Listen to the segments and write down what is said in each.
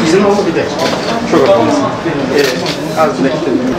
Bizim ama bir de çok haklısın. Az bekledim.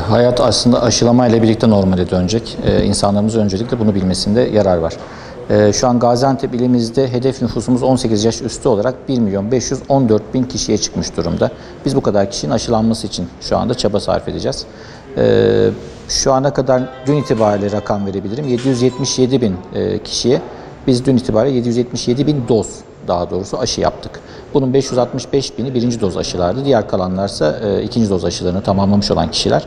Hayat aslında aşılamayla birlikte normale dönecek. İnsanlarımız öncelikle bunu bilmesinde yarar var. Şu an Gaziantep ilimizde hedef nüfusumuz 18 yaş üstü olarak 1.514.000 kişiye çıkmış durumda. Biz bu kadar kişinin aşılanması için şu anda çaba sarf edeceğiz. Şu ana kadar dün itibariyle rakam verebilirim. 777.000 kişiye biz dün itibariyle 777.000 doz daha doğrusu aşı yaptık. Bunun 565.000'i birinci doz aşılardı. Diğer kalanlarsa ikinci doz aşılarını tamamlamış olan kişiler.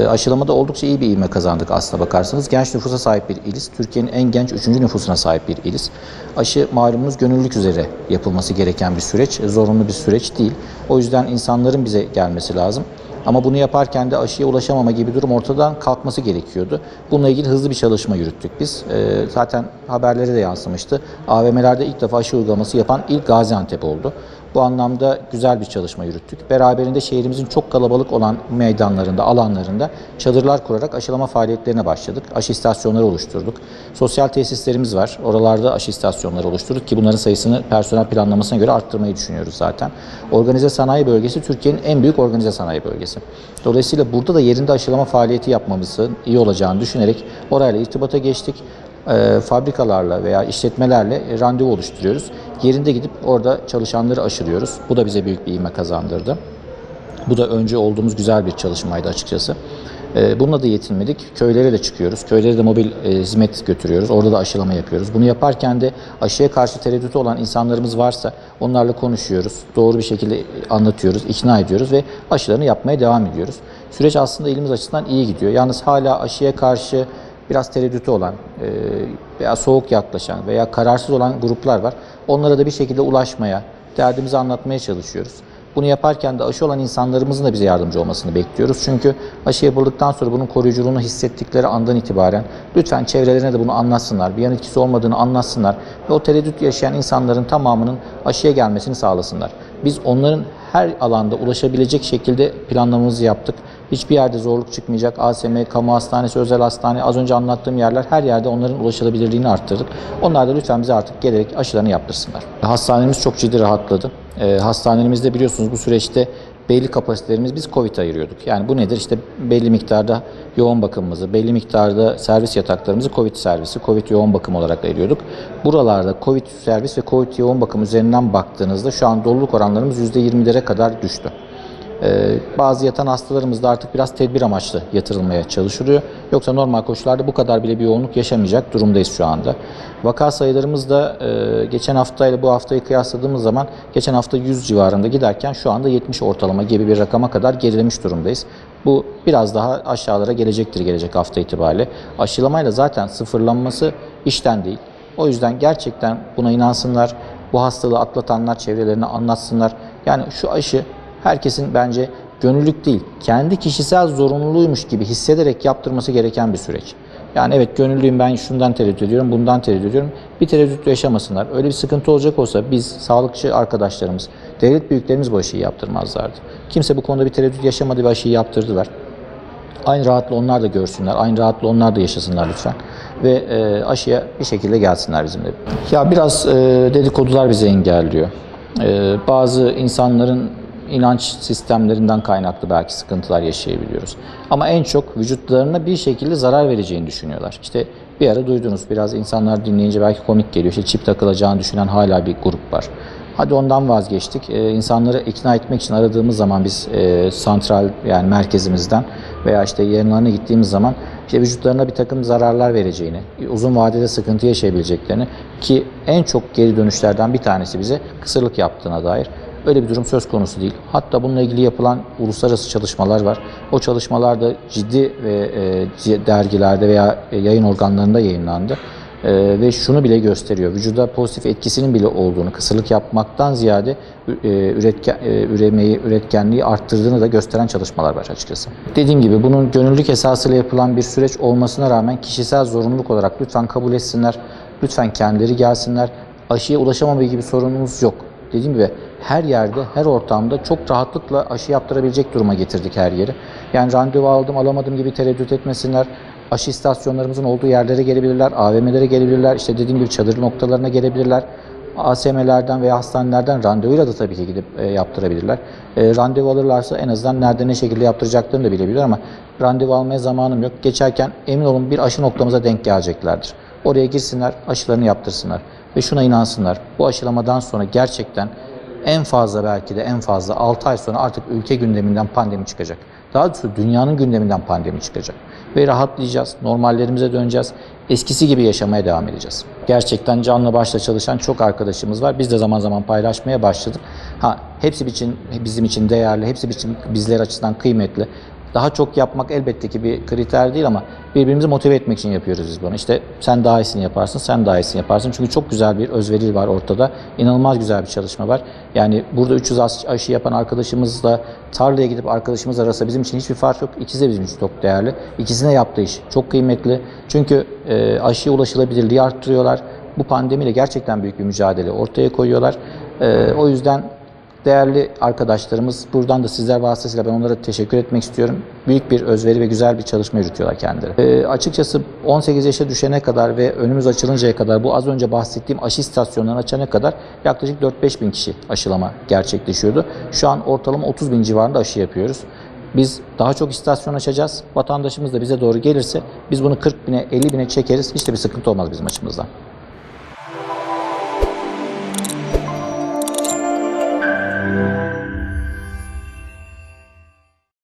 Aşılamada oldukça iyi bir ivme kazandık aslına bakarsanız. Genç nüfusa sahip bir iliz. Türkiye'nin en genç 3. nüfusuna sahip bir iliz. Aşı malumunuz gönüllülük üzere yapılması gereken bir süreç. Zorunlu bir süreç değil. O yüzden insanların bize gelmesi lazım. Ama bunu yaparken de aşıya ulaşamama gibi durum ortadan kalkması gerekiyordu. Bununla ilgili hızlı bir çalışma yürüttük biz. Zaten haberlere de yansımıştı. AVM'lerde ilk defa aşı uygulaması yapan ilk Gaziantep oldu. Bu anlamda güzel bir çalışma yürüttük. Beraberinde şehrimizin çok kalabalık olan meydanlarında, alanlarında çadırlar kurarak aşılama faaliyetlerine başladık. Aşı istasyonları oluşturduk. Sosyal tesislerimiz var. Oralarda aşı istasyonları oluşturduk ki bunların sayısını personel planlamasına göre arttırmayı düşünüyoruz zaten. Organize sanayi bölgesi Türkiye'nin en büyük organize sanayi bölgesi. Dolayısıyla burada da yerinde aşılama faaliyeti yapmamızın iyi olacağını düşünerek orayla irtibata geçtik. Fabrikalarla veya işletmelerle randevu oluşturuyoruz. Yerinde gidip orada çalışanları aşılıyoruz. Bu da bize büyük bir ivme kazandırdı. Bu da önce olduğumuz güzel bir çalışmaydı açıkçası. Bununla da yetinmedik. Köylere de çıkıyoruz. Köylere de mobil hizmet götürüyoruz. Orada da aşılama yapıyoruz. Bunu yaparken de aşıya karşı tereddütü olan insanlarımız varsa onlarla konuşuyoruz. Doğru bir şekilde anlatıyoruz, ikna ediyoruz ve aşılarını yapmaya devam ediyoruz. Süreç aslında ilimiz açısından iyi gidiyor. Yalnız hala aşıya karşı biraz tereddütü olan veya soğuk yaklaşan veya kararsız olan gruplar var. Onlara da bir şekilde ulaşmaya, derdimizi anlatmaya çalışıyoruz. Bunu yaparken de aşı olan insanlarımızın da bize yardımcı olmasını bekliyoruz. Çünkü aşı yapıldıktan sonra bunun koruyuculuğunu hissettikleri andan itibaren lütfen çevrelerine de bunu anlatsınlar. Bir yan etkisi olmadığını anlatsınlar ve o tereddüt yaşayan insanların tamamının aşıya gelmesini sağlasınlar. Biz onların her alanda ulaşabilecek şekilde planlamamızı yaptık. Hiçbir yerde zorluk çıkmayacak. ASM, kamu hastanesi, özel hastane, az önce anlattığım yerler her yerde onların ulaşılabilirliğini arttırdık. Onlar da lütfen bize artık gelerek aşılarını yaptırsınlar. Hastanemiz çok ciddi rahatladı. Hastanemizde biliyorsunuz bu süreçte belli kapasitelerimiz biz Covid ayırıyorduk. Yani bu nedir? İşte belli miktarda yoğun bakımımızı, belli miktarda servis yataklarımızı Covid servisi, Covid yoğun bakım olarak ayırıyorduk. Buralarda Covid servis ve Covid yoğun bakım üzerinden baktığınızda şu an doluluk oranlarımız %20'lere kadar düştü. Bazı yatan hastalarımız da artık biraz tedbir amaçlı yatırılmaya çalışılıyor. Yoksa normal koşullarda bu kadar bile bir yoğunluk yaşamayacak durumdayız şu anda. Vaka sayılarımız da geçen haftayla bu haftayı kıyasladığımız zaman geçen hafta 100 civarında giderken şu anda 70 ortalama gibi bir rakama kadar gerilemiş durumdayız. Bu biraz daha aşağılara gelecektir gelecek hafta itibariyle. Aşılamayla zaten sıfırlanması işten değil. O yüzden gerçekten buna inansınlar. Bu hastalığı atlatanlar çevrelerine anlatsınlar. Yani şu aşı herkesin bence gönüllülük değil, kendi kişisel zorunluluğuymuş gibi hissederek yaptırması gereken bir süreç. Yani evet gönüllüyüm, ben şundan tereddüt ediyorum, bundan tereddüt ediyorum. Bir tereddüt yaşamasınlar. Öyle bir sıkıntı olacak olsa biz, sağlıkçı arkadaşlarımız, devlet büyüklerimiz bu aşıyı yaptırmazlardı. Kimse bu konuda bir tereddüt yaşamadı ve aşıyı yaptırdılar. Aynı rahatlığı onlar da görsünler, aynı rahatlığı onlar da yaşasınlar lütfen. Ve aşıya bir şekilde gelsinler bizimle. Ya biraz dedikodular bizi engelliyor. Bazı insanların inanç sistemlerinden kaynaklı belki sıkıntılar yaşayabiliyoruz. Ama en çok vücutlarına bir şekilde zarar vereceğini düşünüyorlar. İşte bir ara duydunuz, biraz insanlar dinleyince belki komik geliyor. İşte çip takılacağını düşünen hala bir grup var. Hadi ondan vazgeçtik. İnsanları ikna etmek için aradığımız zaman biz santral yani merkezimizden veya işte yanlarına gittiğimiz zaman işte vücutlarına bir takım zararlar vereceğini, uzun vadede sıkıntı yaşayabileceklerini ki en çok geri dönüşlerden bir tanesi bize kısırlık yaptığına dair. Öyle bir durum söz konusu değil. Hatta bununla ilgili yapılan uluslararası çalışmalar var. O çalışmalar da ciddi dergilerde veya yayın organlarında yayınlandı. Ve şunu bile gösteriyor. Vücuda pozitif etkisinin bile olduğunu, kısırlık yapmaktan ziyade üretkenliği arttırdığını da gösteren çalışmalar var açıkçası. Dediğim gibi bunun gönüllülük esasıyla yapılan bir süreç olmasına rağmen kişisel zorunluluk olarak lütfen kabul etsinler, lütfen kendileri gelsinler. Aşıya ulaşamama gibi sorunumuz yok. Dediğim gibi her yerde, her ortamda çok rahatlıkla aşı yaptırabilecek duruma getirdik her yeri. Yani randevu aldım, alamadım gibi tereddüt etmesinler. Aşı istasyonlarımızın olduğu yerlere gelebilirler, AVM'lere gelebilirler, işte dediğim gibi çadır noktalarına gelebilirler. ASM'lerden veya hastanelerden randevuyla da tabii ki gidip yaptırabilirler. Randevu alırlarsa en azından nerede ne şekilde yaptıracaklarını da bilebilirler ama randevu almaya zamanım yok. Geçerken emin olun bir aşı noktamıza denk geleceklerdir. Oraya girsinler, aşılarını yaptırsınlar ve şuna inansınlar. Bu aşılamadan sonra gerçekten en fazla belki de en fazla 6 ay sonra artık ülke gündeminden pandemi çıkacak. Daha doğrusu dünyanın gündeminden pandemi çıkacak. Ve rahatlayacağız, normallerimize döneceğiz, eskisi gibi yaşamaya devam edeceğiz. Gerçekten canla başla çalışan çok arkadaşımız var. Biz de zaman zaman paylaşmaya başladık. Hepsi için bizim için değerli, hepsi için bizler açısından kıymetli. Daha çok yapmak elbette ki bir kriter değil ama birbirimizi motive etmek için yapıyoruz biz bunu. İşte sen daha iyisini yaparsın, sen daha iyisini yaparsın. Çünkü çok güzel bir özveri var ortada. İnanılmaz güzel bir çalışma var. Yani burada 300 aşı yapan arkadaşımızla tarlaya gidip arkadaşımız arasa bizim için hiçbir fark yok. İkisi de bizim için çok değerli. İkisine yaptığı iş çok kıymetli. Çünkü aşıya ulaşılabilirliği arttırıyorlar. Bu pandemiyle gerçekten büyük bir mücadele ortaya koyuyorlar. O yüzden değerli arkadaşlarımız, buradan da sizler vasıtasıyla ben onlara teşekkür etmek istiyorum. Büyük bir özveri ve güzel bir çalışma yürütüyorlar kendileri. Açıkçası 18 yaşa düşene kadar ve önümüz açılıncaya kadar bu az önce bahsettiğim aşı istasyonlarını açana kadar yaklaşık 4-5 bin kişi aşılama gerçekleşiyordu. Şu an ortalama 30 bin civarında aşı yapıyoruz. Biz daha çok istasyon açacağız. Vatandaşımız da bize doğru gelirse biz bunu 40 bine 50 bine çekeriz. Hiç de bir sıkıntı olmaz bizim açımızdan.